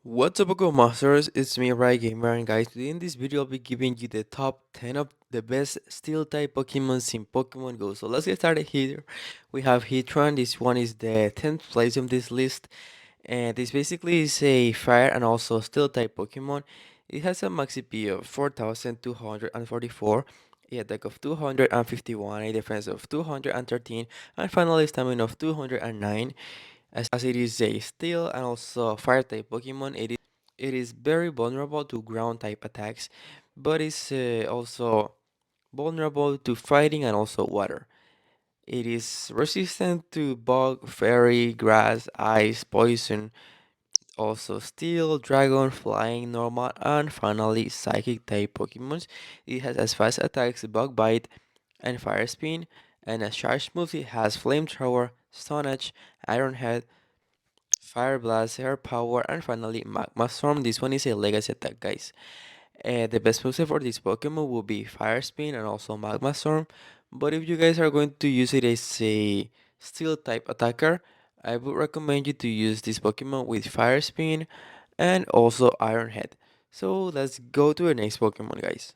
What's up, Pokemon Masters? It's me, Rai Gamer, and guys, today in this video, I'll be giving you the top 10 of the best Steel type Pokemons in Pokemon Go. So let's get started here. We have Heatran. This one is the 10th place on this list, and this basically is a Fire and also Steel type Pokemon. It has a max CP of 4,244, a attack of 251, a defense of 213, and finally stamina of 209. As it is a steel and also fire type Pokemon, it is very vulnerable to ground type attacks, but it's also vulnerable to fighting and also water. It is resistant to bug, fairy, grass, ice, poison, also steel, dragon, flying, normal, and finally psychic type Pokemons. It has as fast attacks, bug bite, and fire spin, and as charge moves it has flamethrower, stone edge, iron head, Fire Blast, Air Power, and finally Magma Storm. This one is a legacy attack, guys. The best moveset for this Pokemon will be Fire Spin and also Magma Storm. But if you guys are going to use it as a Steel type attacker, I would recommend you to use this Pokemon with Fire Spin and also Iron Head. So let's go to the next Pokemon, guys.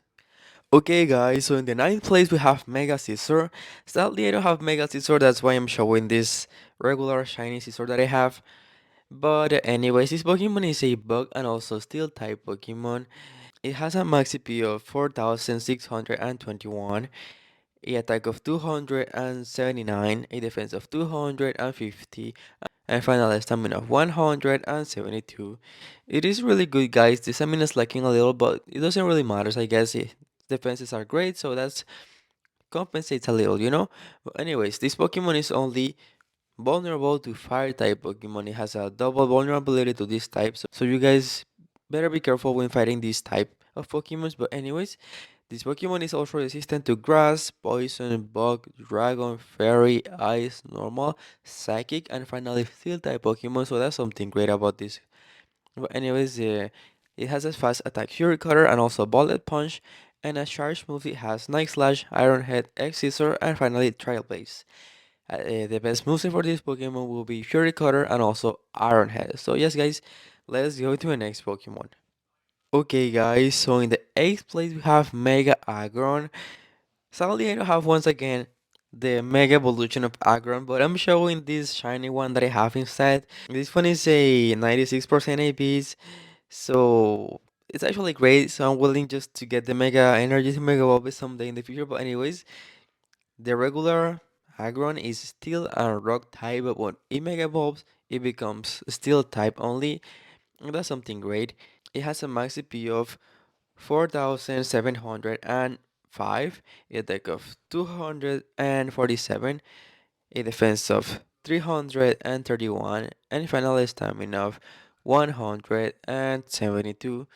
Okay, guys, so in the ninth place we have Mega Scizor. Sadly, I don't have Mega Scizor, that's why I'm showing this regular shiny Scizor that I have. But anyways, this Pokemon is a bug and also steel type Pokemon. It has a max CP of 4,621, a attack of 279, a defense of 250, and final stamina of 172. It is really good, guys. The stamina is lacking a little, but it doesn't really matter. I guess defenses are great, so that's compensates a little, you know? But anyways, this Pokemon is only vulnerable to fire type Pokemon. It has a double vulnerability to this type, so you guys better be careful when fighting this type of Pokemons. But anyways, this Pokemon is also resistant to grass, poison, bug, dragon, fairy, ice, normal, psychic, and finally steel type Pokemon. So that's something great about this. But anyways, it has a fast attack Fury Cutter and also Bullet Punch. And a charge move it has Night Slash, Iron Head, X Scissor, and finally Trailblaze. The best moveset for this Pokemon will be Fury Cutter and also Iron Head. So yes, guys, let's go to the next Pokemon. Okay, guys, so in the 8th place we have Mega Aggron. Sadly, I don't have once again the Mega Evolution of Aggron, but I'm showing this shiny one that I have instead. This one is a 96% ABs, so it's actually great. So I'm willing just to get the Mega Energy to Mega Evolve someday in the future. But anyways, the regular Aggron is steel and rock type, but when it mega evolves, it becomes steel type only. And that's something great. It has a max CP of 4,705, a attack of 247, a defense of 331, and final stamina of 172.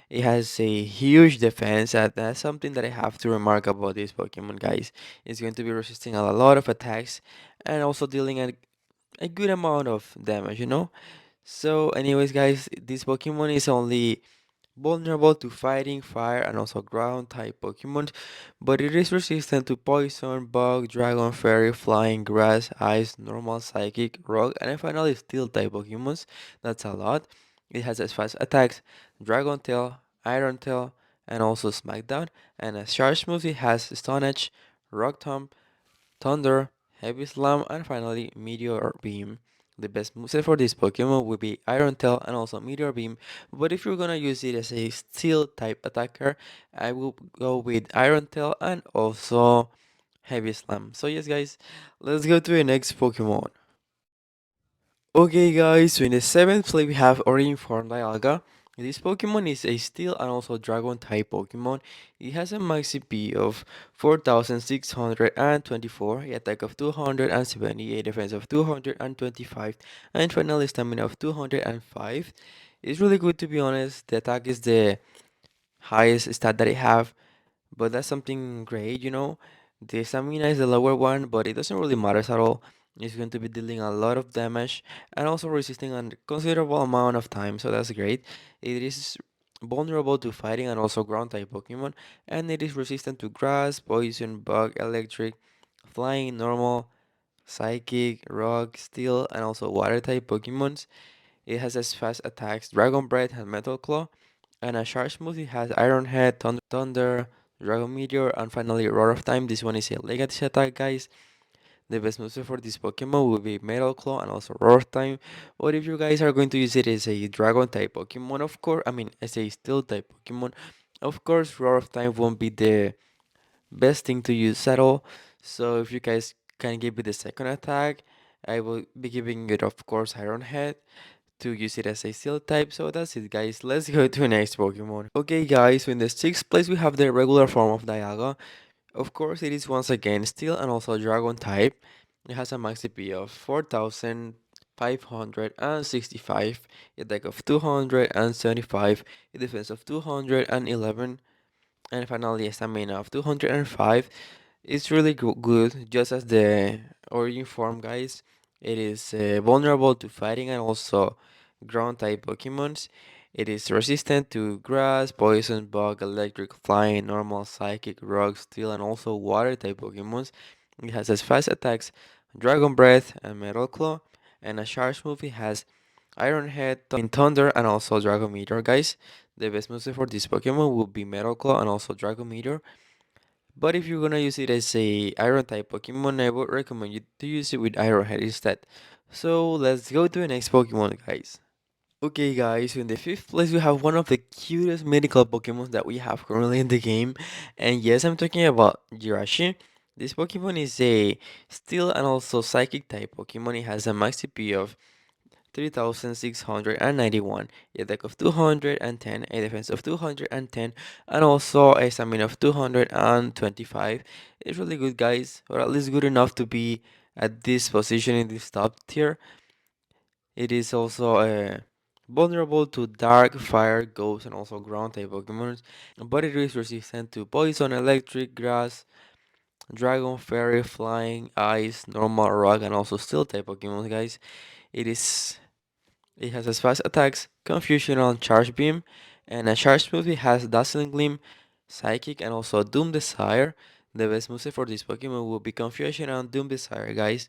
It has a huge defense, and that's something that I have to remark about this Pokemon, guys. It's going to be resisting a lot of attacks and also dealing a good amount of damage, you know? So, anyways, guys, this Pokemon is only vulnerable to fighting, fire, and also ground type Pokemon, but it is resistant to poison, bug, dragon, fairy, flying, grass, ice, normal, psychic, rock, and finally steel type Pokemons. That's a lot. It has as fast attacks, Dragon Tail, Iron Tail, and also Smackdown. And as charge moves, it has Stone Edge, Rock Tomb, Thunder, Heavy Slam, and finally Meteor Beam. The best moveset for this Pokemon would be Iron Tail and also Meteor Beam, but if you're gonna use it as a Steel type attacker, I will go with Iron Tail and also Heavy Slam. So yes, guys, let's go to the next Pokemon. Okay, guys, so in the 7th place we have Orange-formed Dialga. This Pokemon is a Steel and also Dragon type Pokemon. It has a max CP of 4,624, a attack of 270, a defense of 225, and finally stamina of 205. It's really good, to be honest. The attack is the highest stat that I have, but that's something great, you know. The stamina is the lower one, but it doesn't really matter at all. It's going to be dealing a lot of damage and also resisting a considerable amount of time, so that's great. It is vulnerable to fighting and also ground type Pokemon, and it is resistant to grass, poison, bug, electric, flying, normal, psychic, rock, steel, and also water type Pokemons. It has as fast attacks, Dragon Breath, and Metal Claw. And a charge move, it has Iron Head, Thunder, Dragon Meteor, and finally Roar of Time. This one is a legacy attack, guys. The best move for this Pokemon will be Metal Claw and also Roar of Time. But if you guys are going to use it as a Dragon type Pokemon, of course, I mean, as a Steel type Pokemon, of course, Roar of Time won't be the best thing to use at all. So if you guys can give it the second attack, I will be giving it, of course, Iron Head to use it as a steel type. So that's it, guys. Let's go to the next Pokemon. Okay, guys, so in the sixth place we have the regular form of Dialga. Of course, it is once again steel and also dragon type. It has a max CP of 4565, a deck of 275, a defense of 211, and finally a stamina of 205. It's really good, just as the origin form, guys. It is vulnerable to fighting and also ground type Pokemons. It is resistant to grass, poison, bug, electric, flying, normal, psychic, rock, steel, and also water type Pokemons. It has as fast attacks, Dragon Breath, and Metal Claw. And a charge move, it has Iron Head, in Thunder, and also Dragon Meteor, guys. The best move for this Pokemon will be Metal Claw and also Dragon Meteor. But if you're gonna use it as a Iron type Pokemon, I would recommend you to use it with Iron Head instead. So let's go to the next Pokemon, guys. Okay, guys, so in the fifth place we have one of the cutest mythical Pokemon that we have currently in the game. And yes, I'm talking about Jirachi. This Pokemon is a Steel and also Psychic type Pokemon. It has a max CP of 3691, a deck of 210, a defense of 210, and also a stamina of 225. It's really good, guys, or at least good enough to be at this position in this top tier. It is also vulnerable to dark, fire, ghost, and also ground type Pokemon, but it is resistant to poison, electric, grass, dragon, fairy, flying, ice, normal, rock, and also steel type Pokemon, guys. It is It has as fast attacks, Confusion on Charge Beam, and a Charge move it has Dazzling Gleam, Psychic, and also Doom Desire. The best move for this Pokemon will be Confusion and Doom Desire, guys.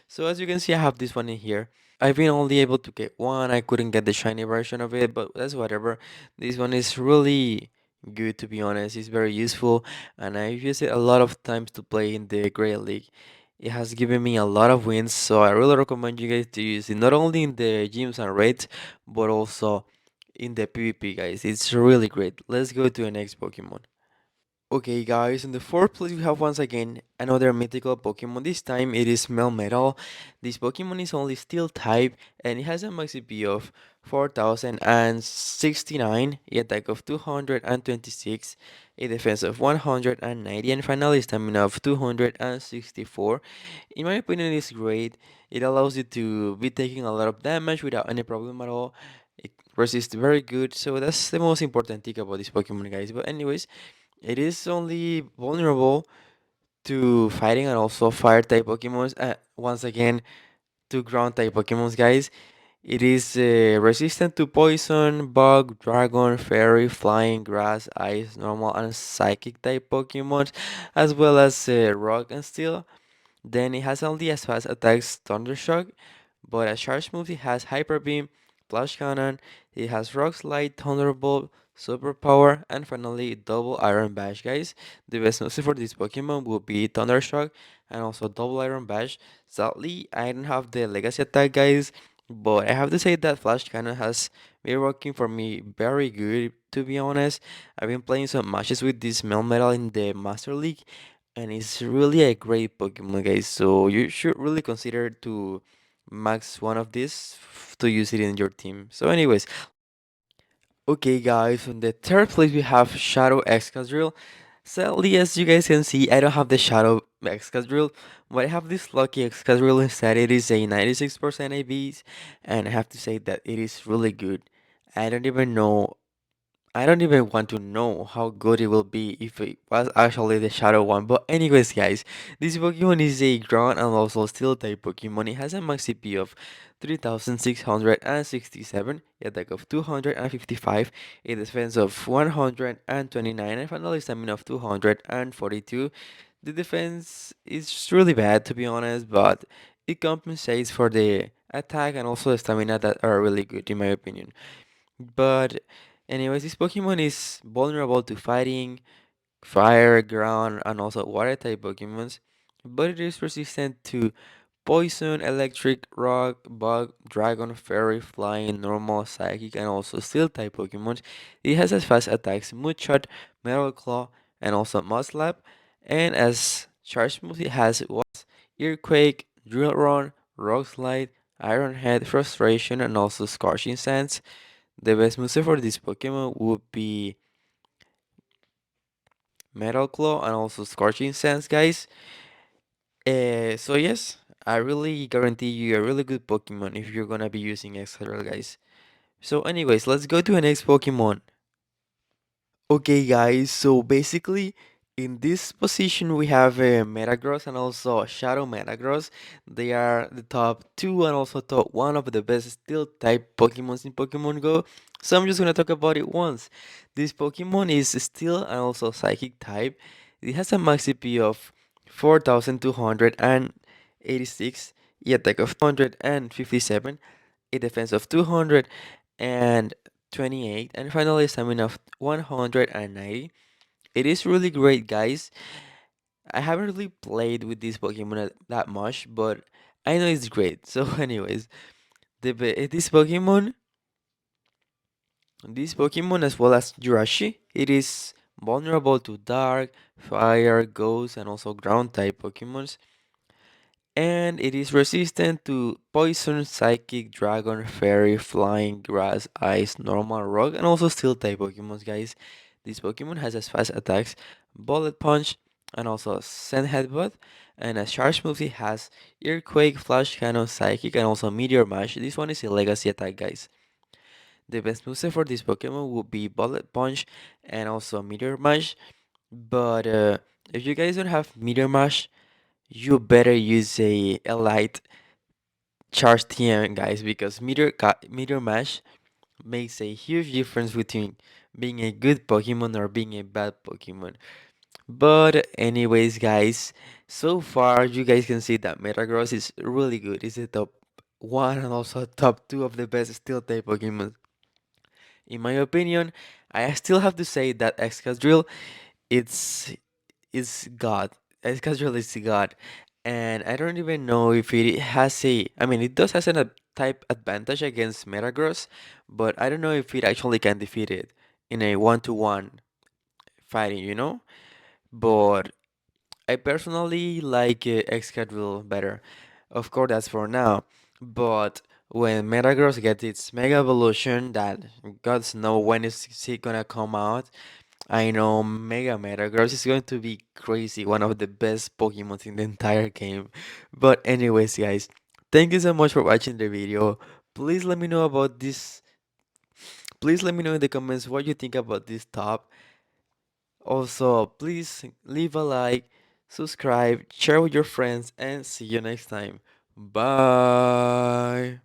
So as you can see, I have this one in here. I've been only able to get one. I couldn't get the shiny version of it, but that's whatever. This one is really good, to be honest. It's very useful, and I've used it a lot of times to play in the Great League. It has given me a lot of wins, so I really recommend you guys to use it not only in the gyms and raids, but also in the PvP, guys. It's really great. Let's go to the next Pokemon. Okay, guys, in the fourth place we have once again another mythical Pokemon. This time it is Melmetal. This Pokemon is only Steel type and it has a max CP of 4069, a attack of 226, a defense of 190, and finally stamina of 264. In my opinion, it's great. It allows you to be taking a lot of damage without any problem at all. It resists very good, so that's the most important thing about this Pokemon, guys. But anyways, it is only vulnerable to fighting and also fire type Pokemons. Once again, to ground type Pokemons, guys. It is resistant to poison, bug, dragon, fairy, flying, grass, ice, normal, and psychic type Pokemons, as well as rock and steel. Then it has only as fast attacks Thundershock, but as charge moves it has Hyper Beam, Flash Cannon, it has Rock Slide, Thunderbolt, Superpower, and finally Double Iron Bash, guys. The best move for this Pokemon will be Thundershock and also Double Iron Bash. Sadly, I don't have the Legacy attack, guys, but I have to say that Flash Cannon has been working for me very good, to be honest. I've been playing some matches with this Melmetal in the Master League, and it's really a great Pokemon, guys. So you should really consider to max one of these to use it in your team. So, anyways, okay, guys. On the third place we have Shadow Excadrill. Sadly, as you guys can see, I don't have the Shadow Excadrill, but I have this lucky Excadrill instead. It is a 96% ABs, and I have to say that it is really good. I don't even know I don't even want to know how good it will be if it was actually the Shadow one. But anyways, guys, this Pokemon is a ground and also steel type Pokemon. It has a max CP of 3667, a attack of 255, a defense of 129, and finally stamina of 242. The defense is really bad, to be honest, but it compensates for the attack and also stamina that are really good in my opinion. But anyways, this Pokemon is vulnerable to fighting, fire, ground, and also water type Pokemons, but it is resistant to poison, electric, rock, bug, dragon, fairy, flying, normal, psychic, and also steel type Pokemon. It has as fast attacks Moonshot, Metal Claw, and also Mudslap. And as charge moves, it has Earquake, Drill Run, Rock Slide, Iron Head, Frustration, and also Scorching Sands. The best move for this Pokemon would be Metal Claw and also Scorching Sands, guys. So yes, I really guarantee you a really good Pokemon if you're gonna be using Excadrill, guys. So anyways, let's go to the next Pokemon. Okay, guys, so basically, in this position, we have Metagross and also Shadow Metagross. They are the top two and also top one of the best steel type Pokemons in Pokemon Go. So I'm just gonna talk about it once. This Pokemon is steel and also psychic type. It has a max CP of 4,286, a attack of 257, a defense of 228, and finally stamina of 190. It is really great, guys. I haven't really played with this Pokemon that much, but I know it's great. So, anyways, this Pokemon as well as Jirachi, it is vulnerable to dark, fire, ghost, and also ground type Pokemons. And it is resistant to poison, psychic, dragon, fairy, flying, grass, ice, normal, rock, and also steel type Pokemons, guys. This Pokemon has as fast attacks, bullet punch, and also sand headbutt. And as charge moves, it has earquake, flash cannon, psychic, and also meteor mash. This one is a legacy attack, guys. The best moveset for this Pokemon would be bullet punch and also meteor mash. But if you guys don't have meteor mash, you better use a light charge TM, guys, because meteor mash makes a huge difference between being a good Pokemon or being a bad Pokemon. But anyways, guys, so far you guys can see that Metagross is really good. It's the top one and also top two of the best steel type Pokemon. In my opinion, I still have to say that Excadrill it's is God. Excadrill is God. And I don't even know if it has a. I mean, it does has a type advantage against Metagross, but I don't know if it actually can defeat it in a one-to-one fighting, you know? But I personally like Excadrill better. Of course, that's for now. But when Metagross gets its Mega Evolution, that gods know when is it gonna come out, I know Mega Metagross is going to be crazy, one of the best Pokemon in the entire game. But anyways, guys, thank you so much for watching the video. Please let me know about this. Please let me know in the comments what you think about this top. Also, please leave a like, subscribe, share with your friends, and see you next time. Bye.